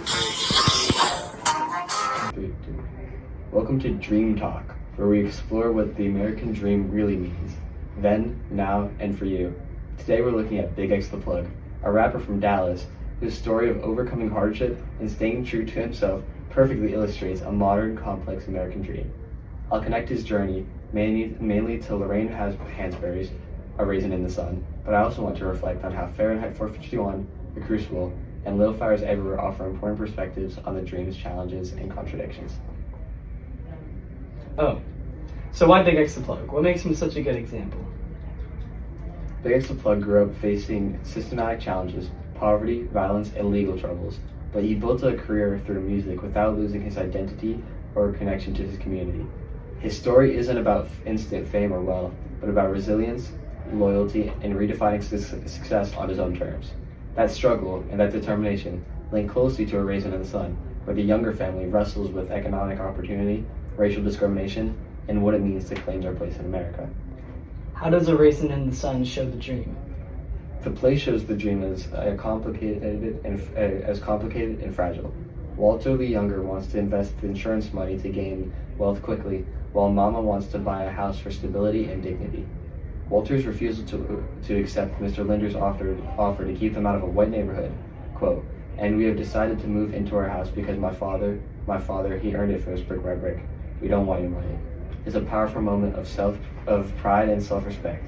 Three, two. Welcome to Dream Talk, where we explore what the American dream really means, then, now, and for you. Today we're looking at Big X the Plug, a rapper from Dallas whose story of overcoming hardship and staying true to himself perfectly illustrates a modern, complex American dream. I'll connect his journey mainly to Lorraine Hansberry's A Raisin in the Sun, but I also want to reflect on how Fahrenheit 451, The Crucible, and Little Fires Everywhere offer important perspectives on the dream's challenges and contradictions. Oh, so why Big X the Plug? What makes him such a good example? Big X the Plug grew up facing systematic challenges, poverty, violence, and legal troubles, but he built a career through music without losing his identity or connection to his community. His story isn't about instant fame or wealth, but about resilience, loyalty, and redefining success on his own terms. That struggle and that determination link closely to A Raisin in the Sun, where the Younger family wrestles with economic opportunity, racial discrimination, and what it means to claim their place in America. How does A Raisin in the Sun show the dream? The play shows the dream as complicated and fragile. Walter the Younger wants to invest the insurance money to gain wealth quickly, while Mama wants to buy a house for stability and dignity. Walter's refusal to accept Mr. Linder's offer to keep them out of a white neighborhood, quote, "And we have decided to move into our house because my father, he earned it first brick by brick. We don't want your money," is a powerful moment of pride and self-respect.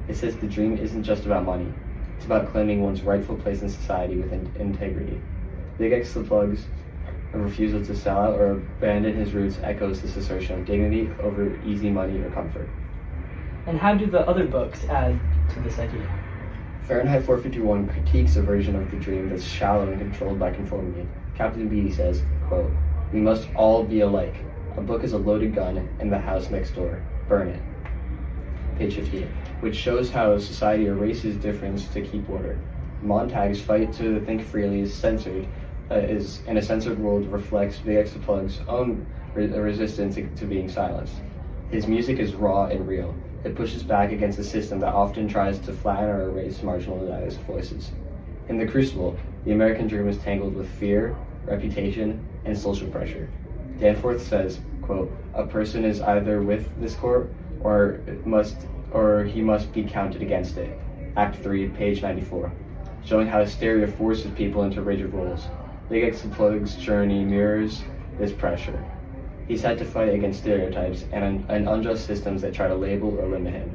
It says the dream isn't just about money. It's about claiming one's rightful place in society with integrity. Big X the Plug's refusal to sell out or abandon his roots echoes this assertion of dignity over easy money or comfort. And how do the other books add to this idea? Fahrenheit 451 critiques a version of the dream that's shallow and controlled by conformity. Captain Beatty says, quote, "We must all be alike. A book is a loaded gun in the house next door. Burn it." Page 58, which shows how society erases difference to keep order. Montag's fight to think freely is censored, in a censored world reflects Big X the Plug's own resistance to being silenced. His music is raw and real. It pushes back against a system that often tries to flatten or erase marginalized voices. In The Crucible, the American dream is tangled with fear, reputation, and social pressure. Danforth says, quote, "A person is either with this court or he must be counted against it." Act 3, page 94, showing how hysteria forces people into rigid roles. Big X the Plug's journey mirrors this pressure. He's had to fight against stereotypes and unjust systems that try to label or limit him.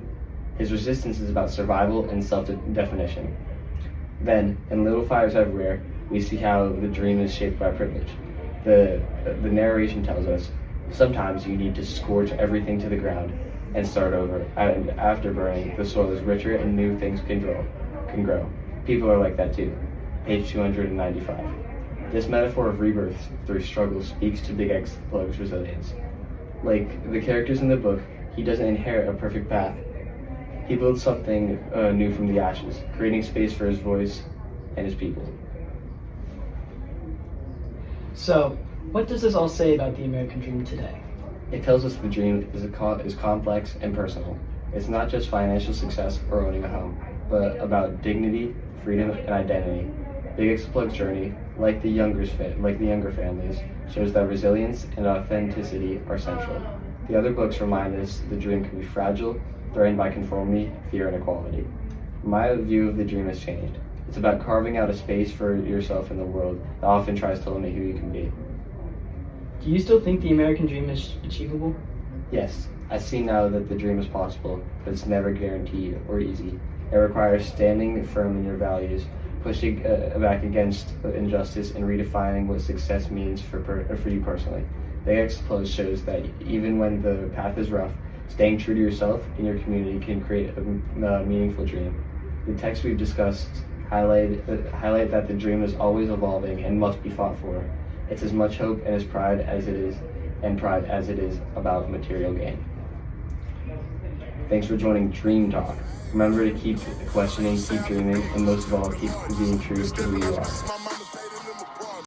His resistance is about survival and self-definition. Then, in Little Fires Everywhere, we see how the dream is shaped by privilege. The narration tells us, sometimes you need to scorch everything to the ground and start over, and after burning, the soil is richer and new things can grow. People are like that too. Page 295. This metaphor of rebirth through struggle speaks to Big X the Plug's resilience. Like the characters in the book, he doesn't inherit a perfect path. He builds something new from the ashes, creating space for his voice and his people. So, what does this all say about the American dream today? It tells us the dream is complex and personal. It's not just financial success or owning a home, but about dignity, freedom, and identity. Big X the Plug's journey, like the younger families, shows that resilience and authenticity are central. The other books remind us the dream can be fragile, threatened by conformity, fear, and equality. My view of the dream has changed. It's about carving out a space for yourself in the world that often tries to limit who you can be. Do you still think the American dream is achievable? Yes, I see now that the dream is possible, but it's never guaranteed or easy. It requires standing firm in your values, pushing back against injustice, and redefining what success means for you personally. Big X the Plug shows that even when the path is rough, staying true to yourself and your community can create a meaningful dream. The texts we've discussed highlight that the dream is always evolving and must be fought for. It's as much hope and pride as it is about material gain. Thanks for joining Dream Talk. Remember to keep questioning, keep dreaming, and most of all, keep being true to who you are.